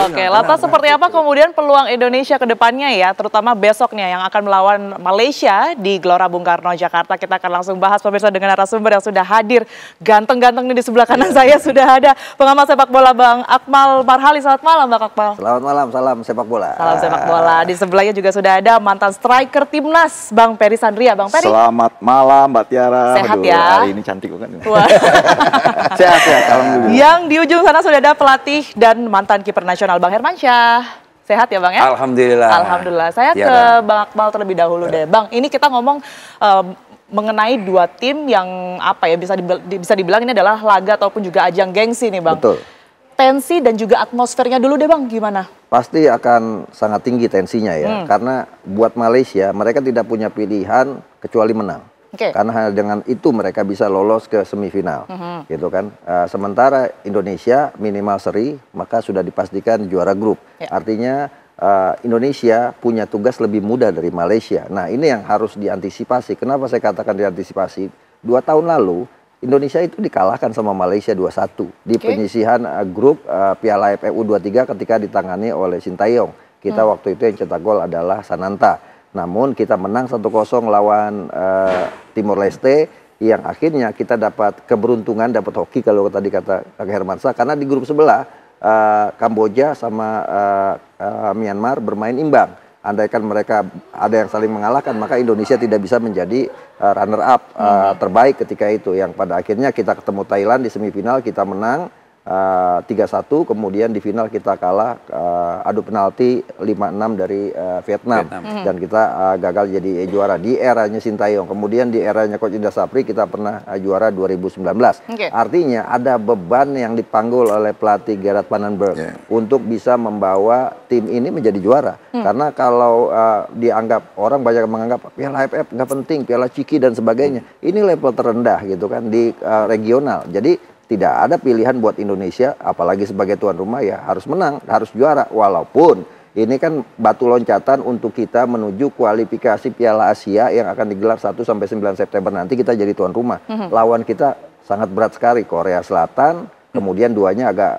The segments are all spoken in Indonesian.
Oke, lantas seperti apa kemudian peluang Indonesia ke depannya ya, terutama besoknya yang akan melawan Malaysia di Gelora Bung Karno, Jakarta. Kita akan langsung bahas pemirsa dengan narasumber yang sudah hadir. Ganteng-ganteng nih di sebelah kanan saya sudah ada pengamat sepak bola Bang Akmal Marhali. Selamat malam Bang Akmal. Selamat malam, salam sepak bola. Salam sepak bola. Di sebelahnya juga sudah ada mantan striker timnas Bang Peri Sandria. Bang Peri. Selamat malam Mbak Tiara. Sehat Aduh, ya. Hari ini cantik banget. Sehat, alhamdulillah. Yang di ujung sana sudah ada pelatih dan mantan kiper nasional Bang Hermansyah. Sehat ya Bang ya? Alhamdulillah. Alhamdulillah. Saya ke Bang Akmal terlebih dahulu deh. Bang, ini kita ngomong mengenai dua tim yang apa ya, bisa dibilang ini adalah laga ataupun juga ajang gengsi nih Bang. Betul. Tensi dan juga atmosfernya dulu deh Bang, gimana? Pasti akan sangat tinggi tensinya ya, karena buat Malaysia mereka tidak punya pilihan kecuali menang. Karena hanya dengan itu mereka bisa lolos ke semifinal, gitu kan. Sementara Indonesia minimal seri, maka sudah dipastikan juara grup. Artinya Indonesia punya tugas lebih mudah dari Malaysia. Nah ini yang harus diantisipasi. Kenapa saya katakan diantisipasi? 2 tahun lalu Indonesia itu dikalahkan sama Malaysia 2-1 di penyisihan grup Piala AFF U23 ketika ditangani oleh Sintayong. Kita waktu itu yang cetak gol adalah Sananta. Namun kita menang 1-0 lawan Timor Leste yang akhirnya kita dapat keberuntungan, dapat hoki kalau tadi kata Kak Hermansyah, karena di grup sebelah Kamboja sama Myanmar bermain imbang. Andaikan mereka ada yang saling mengalahkan, maka Indonesia tidak bisa menjadi runner up terbaik ketika itu. Yang pada akhirnya kita ketemu Thailand di semifinal, kita menang 3-1, kemudian di final kita kalah adu penalti 5-6 dari Vietnam. Dan kita gagal jadi juara di eranya Sintayong. Kemudian di eranya Coach Indra Sapri kita pernah juara 2019. Artinya ada beban yang dipanggul oleh pelatih Gerard Vandenberg untuk bisa membawa tim ini menjadi juara. Karena kalau dianggap orang banyak menganggap Piala AFF nggak penting, Piala Ciki dan sebagainya. Ini level terendah gitu kan di regional. Jadi tidak ada pilihan buat Indonesia, apalagi sebagai tuan rumah ya harus menang, harus juara. Walaupun ini kan batu loncatan untuk kita menuju kualifikasi Piala Asia yang akan digelar 1-9 September nanti kita jadi tuan rumah. Lawan kita sangat berat sekali, Korea Selatan, kemudian duanya agak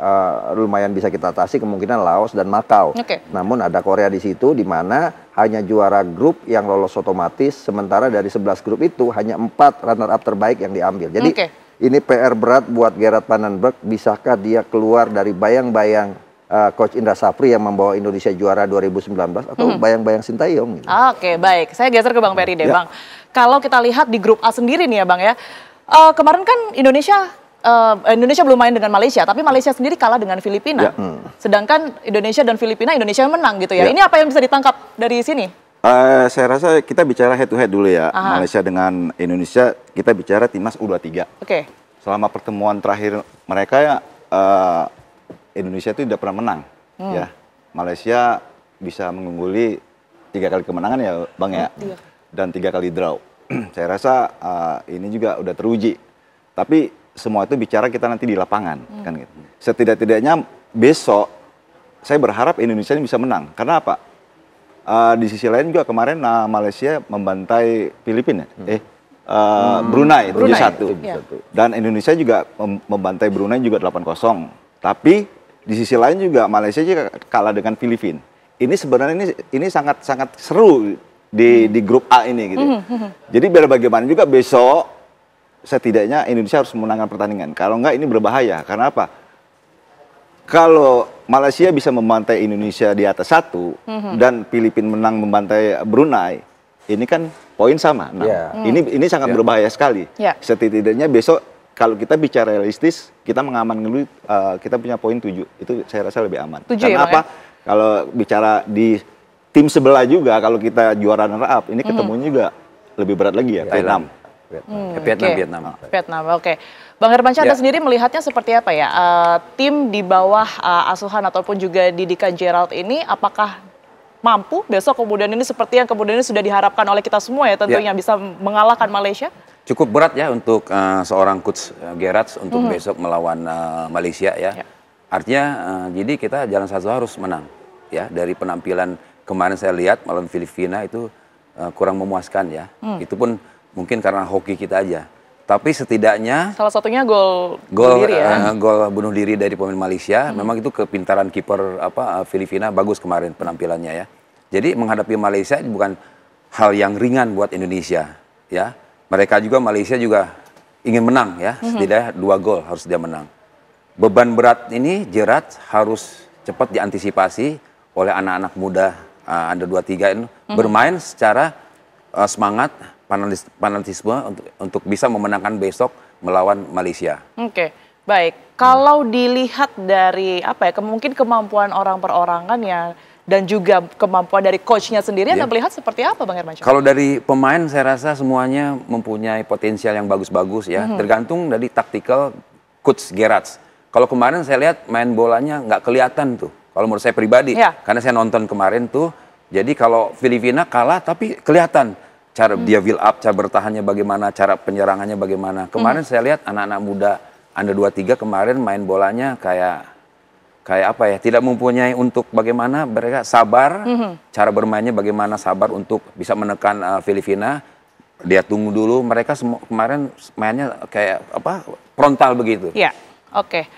lumayan bisa kita atasi, kemungkinan Laos dan Macau. Namun ada Korea di situ di mana hanya juara grup yang lolos otomatis, sementara dari 11 grup itu hanya 4 runner up terbaik yang diambil. Jadi ini PR berat buat Gerard Vandenberg. Bisakah dia keluar dari bayang-bayang Coach Indra Sapri yang membawa Indonesia juara 2019 atau bayang-bayang Sintayong? Gitu. Oke, baik. Saya geser ke Bang Peri deh, Bang. Kalau kita lihat di grup A sendiri nih ya, Bang ya. Kemarin kan Indonesia belum main dengan Malaysia, tapi Malaysia sendiri kalah dengan Filipina. Sedangkan Indonesia dan Filipina, Indonesia yang menang gitu ya. Ini apa yang bisa ditangkap dari sini? Saya rasa kita bicara head to head dulu ya. Malaysia dengan Indonesia, kita bicara timnas U23. Selama pertemuan terakhir mereka ya, Indonesia itu tidak pernah menang. Ya, Malaysia bisa mengungguli 3 kali kemenangan ya Bang ya, dan 3 kali draw. Saya rasa ini juga udah teruji. Tapi semua itu bicara kita nanti di lapangan, kan gitu. Setidak-tidaknya besok saya berharap Indonesia ini bisa menang. Karena apa? Di sisi lain juga kemarin Malaysia membantai Filipina, Brunei 7-1. Dan Indonesia juga membantai Brunei juga 8-0. Tapi di sisi lain juga Malaysia juga kalah dengan Filipina. Ini sebenarnya ini sangat seru di grup A ini gitu. Jadi biar bagaimana juga besok setidaknya Indonesia harus memenangkan pertandingan. Kalau enggak ini berbahaya. Karena apa? Kalau Malaysia bisa membantai Indonesia di atas 1 dan Filipina menang membantai Brunei, ini kan poin sama. Nah, ini sangat berbahaya sekali. Setidaknya besok kalau kita bicara realistis, kita mengamankan dulu, kita punya poin 7. Itu saya rasa lebih aman. Karena apa? Kalau bicara di tim sebelah juga, kalau kita juara runner up, ini ketemunya juga lebih berat lagi ya, Vietnam. Vietnam, oke. Bang Hermansyah, Anda sendiri melihatnya seperti apa ya? Tim di bawah asuhan ataupun juga didikan Gerald ini, apakah mampu besok kemudian ini seperti yang kemudian ini sudah diharapkan oleh kita semua ya tentunya bisa mengalahkan Malaysia? Cukup berat ya untuk seorang coach Gerard untuk besok melawan Malaysia ya. Artinya jadi kita jalan satu harus menang ya. Dari penampilan kemarin saya lihat melawan Filipina itu kurang memuaskan ya. Itu pun mungkin karena hoki kita aja. Tapi setidaknya salah satunya gol bunuh diri ya. Gol bunuh diri dari pemain Malaysia. Memang itu kepintaran kiper Filipina, bagus kemarin penampilannya ya. Jadi menghadapi Malaysia bukan hal yang ringan buat Indonesia ya. Mereka juga, Malaysia juga ingin menang ya. Setidaknya 2 gol harus dia menang. Beban berat ini Gerrard harus cepat diantisipasi oleh anak-anak muda under 23 ini bermain secara semangat, fanatisme untuk bisa memenangkan besok melawan Malaysia. Oke, baik. Kalau dilihat dari mungkin kemampuan orang per orang kan ya, dan juga kemampuan dari coachnya sendiri, Anda melihat seperti apa, Bang Hermansyah? Kalau dari pemain, saya rasa semuanya mempunyai potensial yang bagus-bagus ya. Tergantung dari taktikal coach Gerrard. Kalau kemarin saya lihat main bolanya nggak kelihatan tuh. Kalau menurut saya pribadi, karena saya nonton kemarin tuh. Jadi kalau Filipina kalah tapi kelihatan. Cara dia build up, cara bertahannya bagaimana, cara penyerangannya bagaimana. Kemarin saya lihat anak-anak muda under 23 kemarin main bolanya kayak apa ya, tidak mempunyai untuk bagaimana mereka sabar, cara bermainnya bagaimana sabar untuk bisa menekan Filipina. Dia tunggu dulu, mereka semua kemarin mainnya kayak frontal begitu. Ya, oke.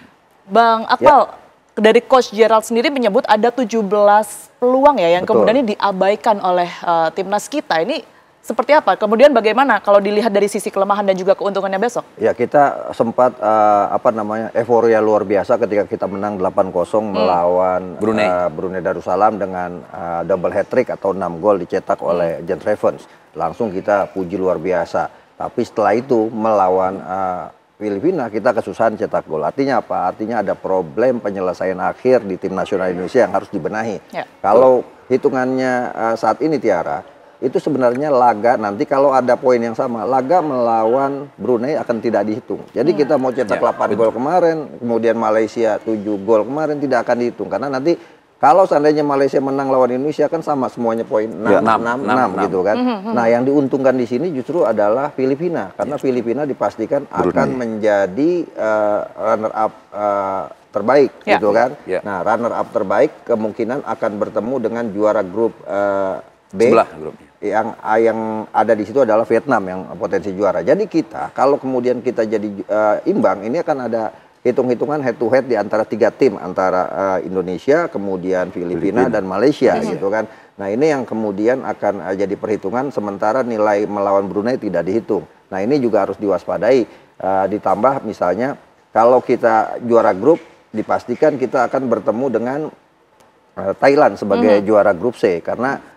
Bang Akmal, dari Coach Gerrard sendiri menyebut ada 17 peluang ya yang kemudian ini diabaikan oleh timnas kita. Ini seperti apa? Kemudian bagaimana kalau dilihat dari sisi kelemahan dan juga keuntungannya besok? Ya, kita sempat euforia luar biasa ketika kita menang 8-0 melawan Brunei Darussalam dengan double hat-trick atau 6 gol dicetak oleh Giants Ravens. Langsung kita puji luar biasa. Tapi setelah itu melawan Filipina kita kesusahan cetak gol. Artinya apa? Artinya ada problem penyelesaian akhir di tim nasional Indonesia yang harus dibenahi. Kalau hitungannya saat ini Tiara, itu sebenarnya laga nanti kalau ada poin yang sama, laga melawan Brunei akan tidak dihitung. Jadi kita mau cetak 8 gol kemarin, kemudian Malaysia 7 gol kemarin tidak akan dihitung. Karena nanti kalau seandainya Malaysia menang lawan Indonesia kan sama semuanya poin 6 gitu kan. Nah yang diuntungkan di sini justru adalah Filipina. Karena Filipina dipastikan akan menjadi runner up terbaik gitu kan. Nah runner up terbaik kemungkinan akan bertemu dengan juara grup B. Yang ada di situ adalah Vietnam yang potensi juara. Jadi kita kalau kemudian kita jadi imbang, ini akan ada hitung-hitungan head to head di antara 3 tim, antara Indonesia, kemudian Filipina dan Malaysia gitu kan. Nah ini yang kemudian akan jadi perhitungan, sementara nilai melawan Brunei tidak dihitung. Nah ini juga harus diwaspadai. Ditambah misalnya kalau kita juara grup, dipastikan kita akan bertemu dengan Thailand sebagai juara grup C, karena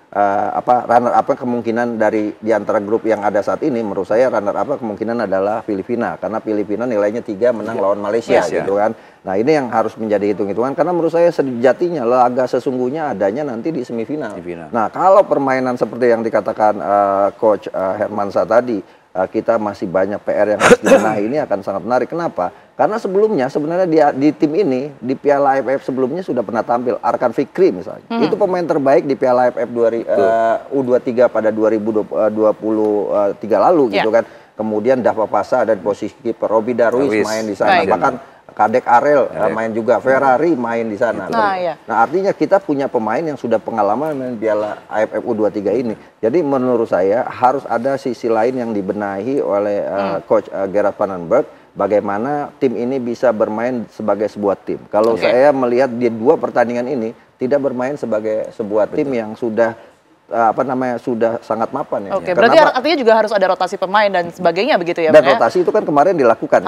runner up kemungkinan di antara grup yang ada saat ini, menurut saya runner up kemungkinan adalah Filipina, karena Filipina nilainya 3 menang lawan Malaysia gitu kan. Nah ini yang harus menjadi hitung-hitungan, karena menurut saya sejatinya laga sesungguhnya adanya nanti di semifinal. Nah kalau permainan seperti yang dikatakan Coach Hermansyah tadi, kita masih banyak PR yang harus dibenahi, ini akan sangat menarik. Kenapa? Karena sebelumnya sebenarnya di tim ini di Piala AFF sebelumnya sudah pernah tampil Arkan Fikri misalnya. Itu pemain terbaik di Piala AFF U23 pada 2023 lalu gitu kan. Kemudian Dava Pasa ada di posisi kiper, Robi Darwis main di sana. Bahkan Kadek Arel main juga, Ferrari main di sana. Nah artinya kita punya pemain yang sudah pengalaman main Piala AFF U23 ini. Jadi menurut saya harus ada sisi lain yang dibenahi oleh Coach Gerrard van den Berg. Bagaimana tim ini bisa bermain sebagai sebuah tim. Kalau saya melihat di 2 pertandingan ini tidak bermain sebagai sebuah tim yang sudah sudah sangat mapan ya. Berarti artinya juga harus ada rotasi pemain dan sebagainya begitu ya. Dan rotasi itu kan kemarin dilakukan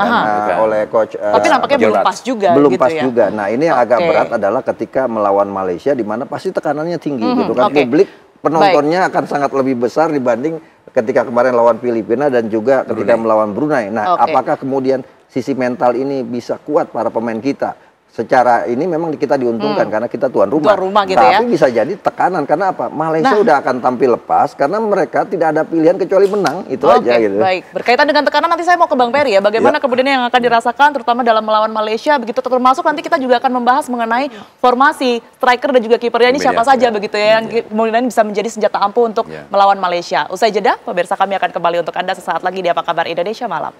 oleh Coach. Tapi nampaknya belum pas juga. Belum pas juga. Nah ini yang agak berat adalah ketika melawan Malaysia, di mana pasti tekanannya tinggi gitu kan. Publik penontonnya akan sangat lebih besar dibanding ketika kemarin lawan Filipina dan juga ketika melawan Brunei. Nah, apakah kemudian sisi mental ini bisa kuat para pemain kita? Secara ini memang kita diuntungkan karena kita tuan rumah. Gitu tapi bisa jadi tekanan karena apa? Malaysia udah akan tampil lepas karena mereka tidak ada pilihan kecuali menang, itu aja gitu. Baik, berkaitan dengan tekanan nanti saya mau ke Bang Peri ya. Bagaimana kemudian yang akan dirasakan terutama dalam melawan Malaysia begitu, termasuk nanti kita juga akan membahas mengenai formasi striker dan juga kipernya ini siapa saja begitu ya yang kemudian bisa menjadi senjata ampuh untuk melawan Malaysia. Usai jeda, pemirsa kami akan kembali untuk Anda sesaat lagi di Apa Kabar Indonesia Malam.